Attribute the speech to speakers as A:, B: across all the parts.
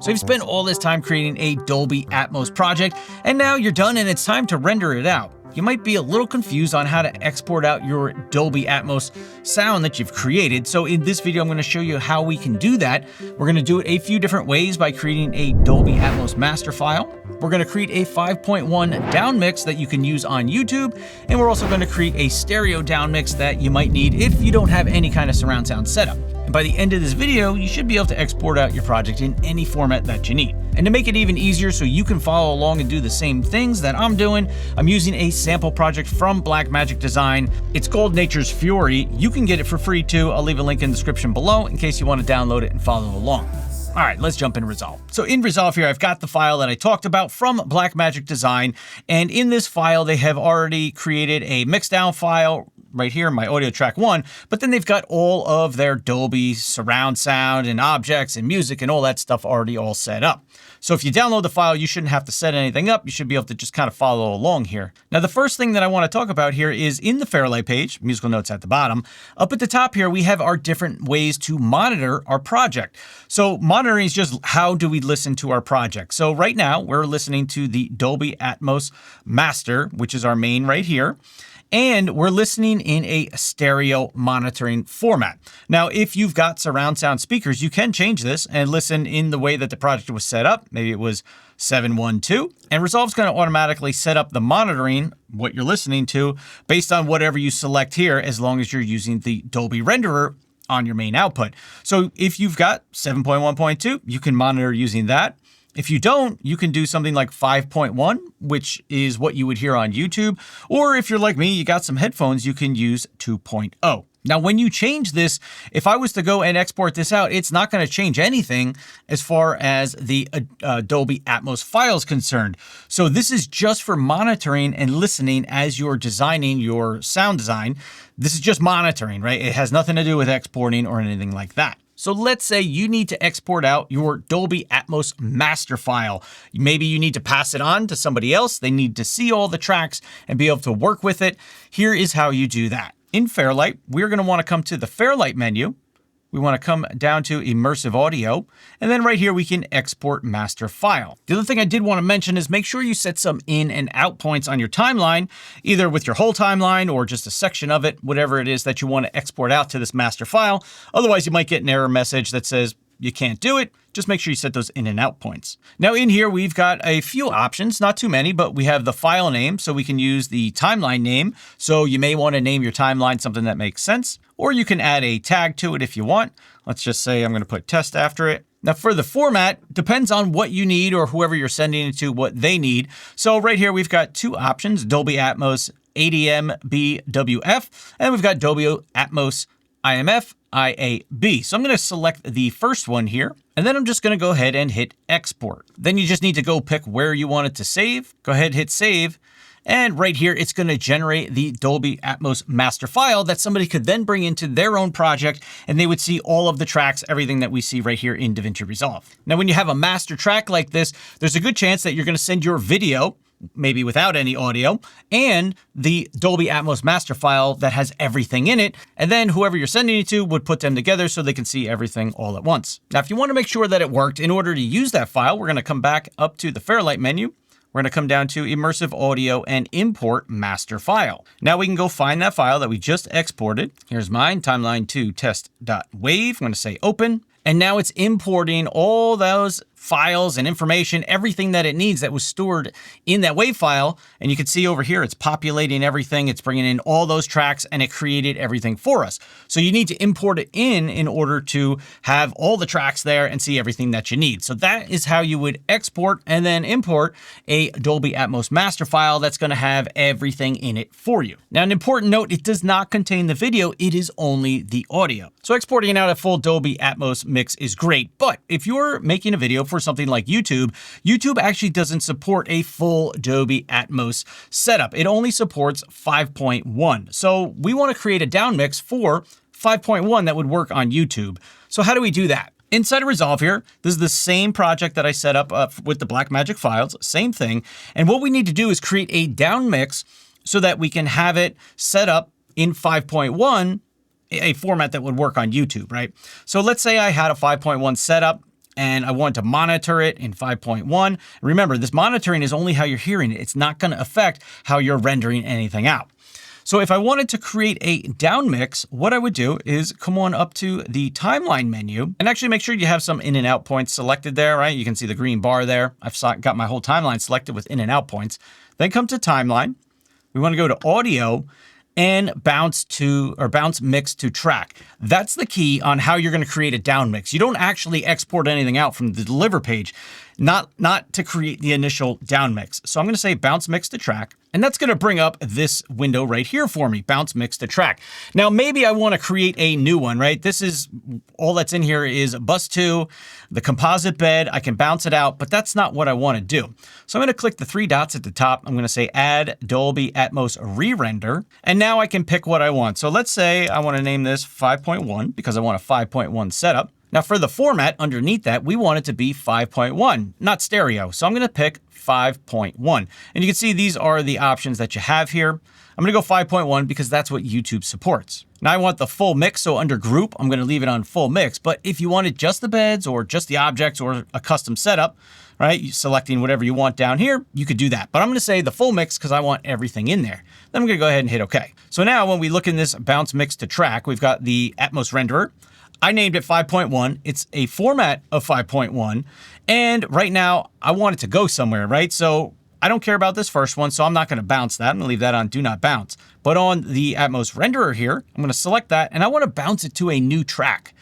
A: So you've spent all this time creating a Dolby Atmos project, and now you're done and it's time to render it out. You might be a little confused on how to export out your Dolby Atmos sound that you've created. So in this video, I'm going to show you how we can do that. We're going to do it a few different ways by creating a Dolby Atmos master file. We're going to create a 5.1 down mix that you can use on YouTube. And we're also going to create a stereo down mix that you might need if you don't have any kind of surround sound setup. And by the end of this video, you should be able to export out your project in any format that you need. And to make it even easier so you can follow along and do the same things that I'm doing, I'm using a sample project from Blackmagic Design. It's called Nature's Fury. You can get it for free too. I'll leave a link in the description below in case you want to download it and follow along. All right, let's jump in Resolve. So in Resolve here, I've got the file that I talked about from Blackmagic Design. And in this file, they have already created a mixdown file right here, my audio track 1, but then they've got all of their Dolby surround sound and objects and music and all that stuff already all set up. So if you download the file, you shouldn't have to set anything up. You should be able to just kind of follow along here. Now, the first thing that I want to talk about here is in the Fairlight page, musical notes at the bottom. Up at the top here, we have our different ways to monitor our project. So monitoring is just how do we listen to our project. So right now we're listening to the Dolby Atmos Master, which is our main right here. And we're listening in a stereo monitoring format. Now, if you've got surround sound speakers, you can change this and listen in the way that the project was set up. Maybe it was 712. And Resolve's going to automatically set up the monitoring, what you're listening to, based on whatever you select here, as long as you're using the Dolby renderer on your main output. So if you've got 7.1.2, you can monitor using that. If you don't, you can do something like 5.1, which is what you would hear on YouTube. Or if you're like me, you got some headphones, you can use 2.0. Now, when you change this, if I was to go and export this out, it's not going to change anything as far as the Dolby Atmos file is concerned. So this is just for monitoring and listening as you're designing your sound design. This is just monitoring, right? It has nothing to do with exporting or anything like that. So let's say you need to export out your Dolby Atmos master file. Maybe you need to pass it on to somebody else. They need to see all the tracks and be able to work with it. Here is how you do that. In Fairlight, we're going to want to come to the Fairlight menu. We want to come down to immersive audio, and then right here we can export master file. The other thing I did want to mention is make sure you set some in and out points on your timeline, either with your whole timeline or just a section of it, whatever it is that you want to export out to this master file. Otherwise, you might get an error message that says you can't do it. Just make sure you set those in and out points. Now in here, we've got a few options, not too many, but we have the file name, so we can use the timeline name. So you may want to name your timeline something that makes sense, or you can add a tag to it if you want. Let's just say I'm going to put test after it. Now for the format, depends on what you need or whoever you're sending it to, what they need. So right here, we've got two options, Dolby Atmos ADM BWF, and we've got Dolby Atmos IMF-IAB. So I'm going to select the first one here, and then I'm just going to go ahead and hit export. Then you just need to go pick where you want it to save. Go ahead, hit save. And right here, it's going to generate the Dolby Atmos master file that somebody could then bring into their own project, and they would see all of the tracks, everything that we see right here in DaVinci Resolve. Now, when you have a master track like this, there's a good chance that you're going to send your video, maybe without any audio, and the Dolby Atmos master file that has everything in it. And then whoever you're sending it to would put them together so they can see everything all at once. Now, if you want to make sure that it worked, in order to use that file, we're going to come back up to the Fairlight menu. We're going to come down to immersive audio and import master file. Now we can go find that file that we just exported. Here's mine, timeline2 test.wave. I'm going to say open. And now it's importing all those files and information, everything that it needs that was stored in that WAV file. And you can see over here, it's populating everything. It's bringing in all those tracks and it created everything for us. So you need to import it in order to have all the tracks there and see everything that you need. So that is how you would export and then import a Dolby Atmos master file that's going to have everything in it for you. Now, an important note, it does not contain the video. It is only the audio. So exporting out a full Dolby Atmos mix is great. But if you're making a video for something like YouTube, YouTube actually doesn't support a full Dolby Atmos setup. It only supports 5.1. So we want to create a down mix for 5.1 that would work on YouTube. So how do we do that? Inside of Resolve here, this is the same project that I set up with the Blackmagic files, same thing. And what we need to do is create a down mix so that we can have it set up in 5.1, a format that would work on YouTube, right? So let's say I had a 5.1 setup. and I want to monitor it in 5.1. Remember, this monitoring is only how you're hearing it. It's not going to affect how you're rendering anything out. So if I wanted to create a down mix, what I would do is come on up to the timeline menu and actually make sure you have some in and out points selected there, right? You can see the green bar there. I've got my whole timeline selected with in and out points. Then come to timeline. We want to go to audio and bounce mix to track. That's the key on how you're going to create a down mix. You don't actually export anything out from the deliver page, not to create the initial down mix. So I'm going to say bounce mix to track, and that's going to bring up this window right here for me, bounce mix to track. Now, maybe I want to create a new one, right? This is all that's in here is bus 2, the composite bed. I can bounce it out, but that's not what I want to do. So I'm going to click the 3 dots at the top. I'm going to say add Dolby Atmos re-render, and now I can pick what I want. So let's say I want to name this 5.1 because I want a 5.1 setup. Now for the format underneath that, we want it to be 5.1, not stereo. So I'm going to pick 5.1. And you can see these are the options that you have here. I'm going to go 5.1 because that's what YouTube supports. Now I want the full mix. So under group, I'm going to leave it on full mix. But if you wanted just the beds or just the objects or a custom setup, right, you selecting whatever you want down here, you could do that. But I'm going to say the full mix because I want everything in there. Then I'm going to go ahead and hit OK. So now when we look in this bounce mix to track, we've got the Atmos renderer. I named it 5.1. It's a format of 5.1. And right now I want it to go somewhere, right? So I don't care about this first one, so I'm not going to bounce that. I'm going to leave that on do not bounce. But on the Atmos renderer here, I'm going to select that and I want to bounce it to a new track.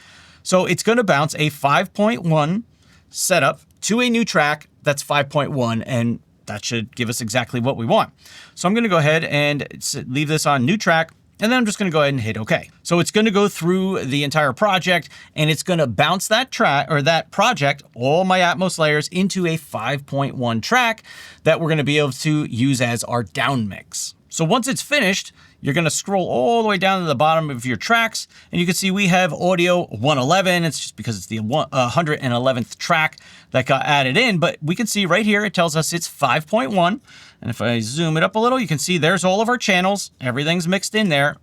A: So it's going to bounce a 5.1 setup to a new track that's 5.1, and that should give us exactly what we want. So I'm going to go ahead and leave this on new track. And then I'm just going to go ahead and hit OK. So it's going to go through the entire project and it's going to bounce that track or that project, all my Atmos layers, into a 5.1 track that we're going to be able to use as our down mix. So once it's finished, you're going to scroll all the way down to the bottom of your tracks, and you can see we have audio 111. It's just because it's the 111th track that got added in, but we can see right here it tells us it's 5.1. And if I zoom it up a little, you can see there's all of our channels. Everything's mixed in there,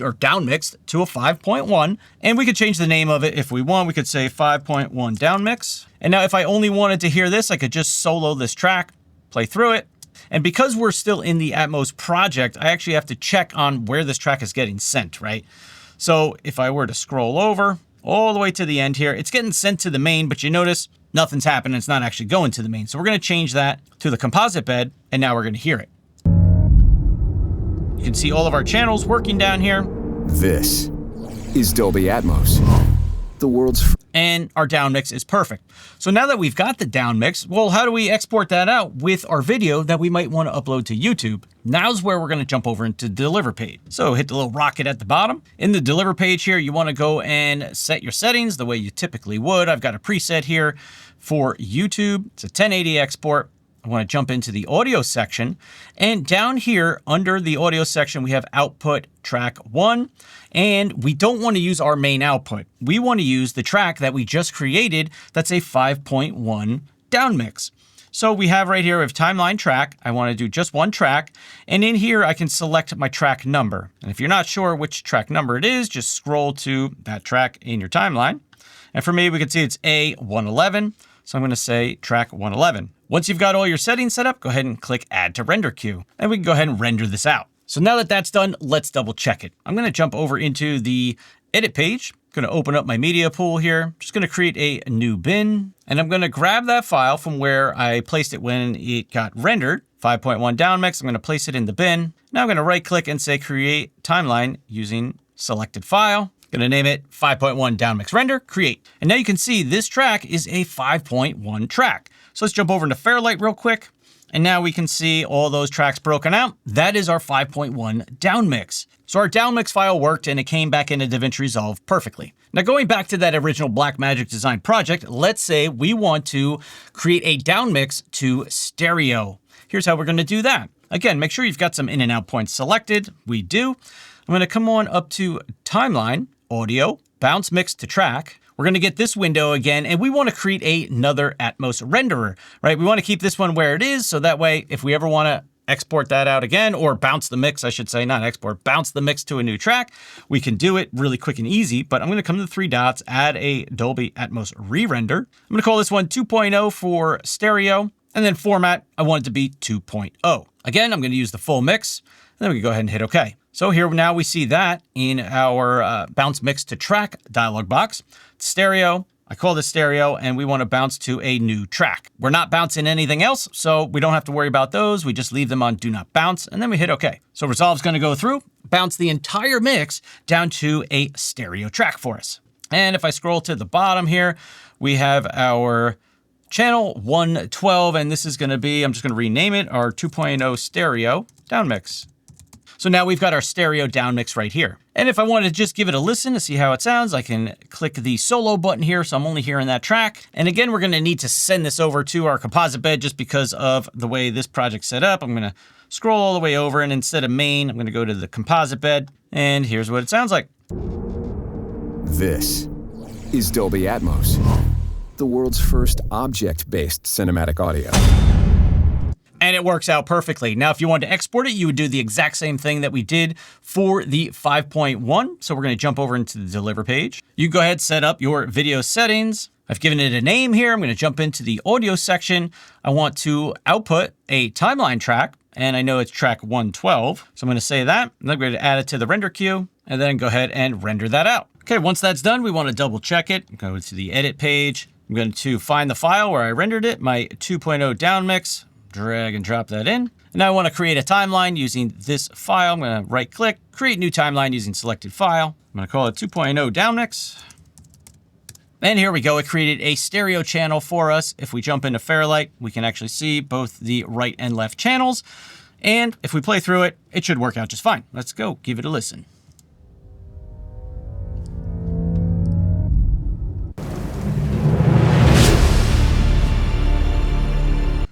A: or down mixed to a 5.1. And we could change the name of it if we want. We could say 5.1 down mix. And now if I only wanted to hear this, I could just solo this track, play through it. And because we're still in the Atmos project, I actually have to check on where this track is getting sent, right? So if I were to scroll over all the way to the end here, it's getting sent to the main, but you notice nothing's happening. It's not actually going to the main. So we're going to change that to the composite bed, and now we're going to hear it. You can see all of our channels working down here.
B: This is Dolby Atmos, the world's...
A: And our down mix is perfect. So now that we've got the down mix, well, how do we export that out with our video that we might want to upload to YouTube? Now's where we're going to jump over into deliver page. So hit the little rocket at the bottom. In the deliver page here, you want to go and set your settings the way you typically would. I've got a preset here for YouTube. It's a 1080 export. I want to jump into the audio section, and down here under the audio section, we have output track 1, and we don't want to use our main output. We want to use the track that we just created that's a 5.1 down mix. So we have right here, we have timeline track. I want to do just one track, and in here I can select my track number. And if you're not sure which track number it is, just scroll to that track in your timeline. And for me, we can see it's A111. So I'm going to say track 111. Once you've got all your settings set up, go ahead and click add to render queue, and we can go ahead and render this out. So now that that's done, let's double check it. I'm going to jump over into the edit page. I'm going to open up my media pool here. Just going to create a new bin, and I'm going to grab that file from where I placed it when it got rendered, 5.1 down mix. I'm going to place it in the bin. Now I'm going to right click and say create timeline using selected file. Gonna name it 5.1 downmix render, create. And now you can see this track is a 5.1 track. So let's jump over into Fairlight real quick. And now we can see all those tracks broken out. That is our 5.1 downmix. So our downmix file worked and it came back into DaVinci Resolve perfectly. Now going back to that original Blackmagic design project, let's say we want to create a downmix to stereo. Here's how we're gonna do that. Again, make sure you've got some in and out points selected. We do. I'm gonna come on up to timeline, audio, bounce mix to track. We're going to get this window again, and we want to create another Atmos renderer, right? We want to keep this one where it is, so that way, if we ever want to export that out again, or bounce the mix, I should say, not export, bounce the mix to a new track, we can do it really quick and easy. But I'm going to come to the three dots, add a Dolby Atmos re-render. I'm going to call this one 2.0 for stereo, and then format, I want it to be 2.0. Again, I'm going to use the full mix, and then we can go ahead and hit OK. So here now we see that in our bounce mix to track dialog box. Stereo, I call this stereo, and we want to bounce to a new track. We're not bouncing anything else, so we don't have to worry about those. We just leave them on do not bounce, and then we hit OK. So Resolve's going to go through, bounce the entire mix down to a stereo track for us. And if I scroll to the bottom here, we have our channel 112, and this is going to be, I'm just going to rename it, our 2.0 stereo DownMix. So now we've got our stereo DownMix right here. And if I wanted to just give it a listen to see how it sounds, I can click the solo button here, so I'm only hearing that track. And again, we're going to need to send this over to our composite bed just because of the way this project's set up. I'm going to scroll all the way over, and instead of main, I'm going to go to the composite bed, and here's what it sounds like.
B: This is Dolby Atmos, the world's first object-based cinematic audio.
A: And it works out perfectly. Now, if you wanted to export it, you would do the exact same thing that we did for the 5.1. So we're going to jump over into the deliver page. You go ahead, set up your video settings. I've given it a name here. I'm going to jump into the audio section. I want to output a timeline track, and I know it's track 112. So I'm going to say that, and I'm going to add it to the render queue, and then go ahead and render that out. Okay, once that's done, we want to double check it. Go to the edit page. I'm going to find the file where I rendered it, my 2.0 DownMix. Drag and drop that in. And now I want to create a timeline using this file. I'm going to right click, create new timeline using selected file. I'm going to call it 2.0 DownMix. And here we go. It created a stereo channel for us. If we jump into Fairlight, we can actually see both the right and left channels. And if we play through it, it should work out just fine. Let's go give it a listen.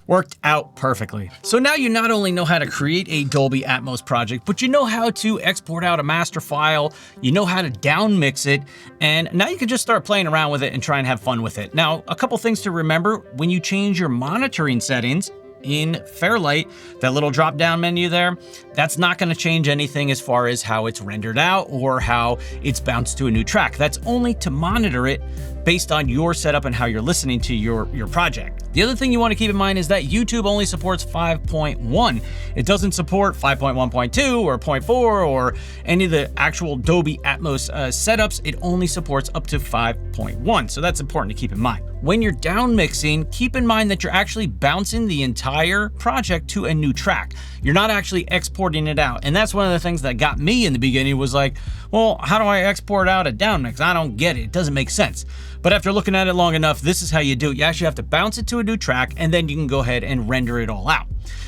A: Worked out perfectly. So now you not only know how to create a Dolby Atmos project, but you know how to export out a master file, you know how to down mix it, and now you can just start playing around with it and try and have fun with it. Now, a couple things to remember when you change your monitoring settings in Fairlight, that little drop down menu there, that's not going to change anything as far as how it's rendered out or how it's bounced to a new track. That's only to monitor it based on your setup and how you're listening to your project. The other thing you want to keep in mind is that YouTube only supports 5.1. It doesn't support 5.1.2 or 0.4 or any of the actual Dolby Atmos setups. It only supports up to 5.1. So that's important to keep in mind. When you're down mixing, keep in mind that you're actually bouncing the entire project to a new track. You're not actually exporting it out. And that's one of the things that got me in the beginning was like, well, how do I export out a down mix? I don't get it. It doesn't make sense. But after looking at it long enough, this is how you do it. You actually have to bounce it to a new track, and then you can go ahead and render it all out.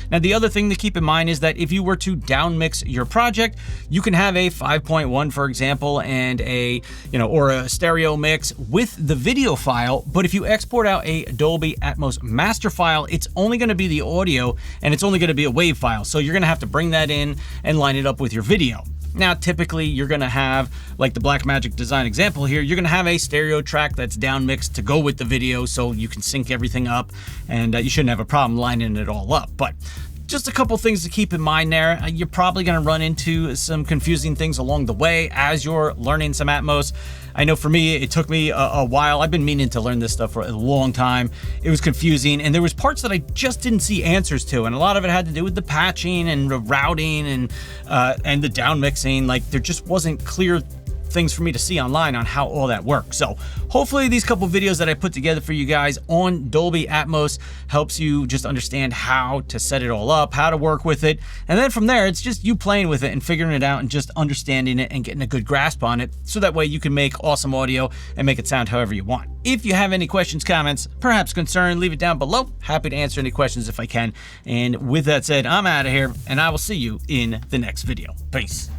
A: Now, the other thing to keep in mind is that if you were to down mix your project, you can have a 5.1, for example, and a, or a stereo mix with the video file. But if you export out a Dolby Atmos master file, it's only going to be the audio, and it's only going to be a WAV file. So you're going to have to bring that in and line it up with your video. Now, typically you're gonna have, like the Blackmagic design example here, you're gonna have a stereo track that's down mixed to go with the video so you can sync everything up, and you shouldn't have a problem lining it all up. But just a couple things to keep in mind there. You're probably gonna run into some confusing things along the way as you're learning some Atmos. I know for me, it took me a while. I've been meaning to learn this stuff for a long time. It was confusing, and there was parts that I just didn't see answers to, and a lot of it had to do with the patching and the routing and the down mixing. Like, there just wasn't clear things for me to see online on how all that works. So hopefully these couple videos that I put together for you guys on Dolby Atmos helps you just understand how to set it all up, how to work with it. And then from there, it's just you playing with it and figuring it out and just understanding it and getting a good grasp on it. So that way you can make awesome audio and make it sound however you want. If you have any questions, comments, perhaps concern, leave it down below. Happy to answer any questions if I can. And with that said, I'm out of here, and I will see you in the next video. Peace.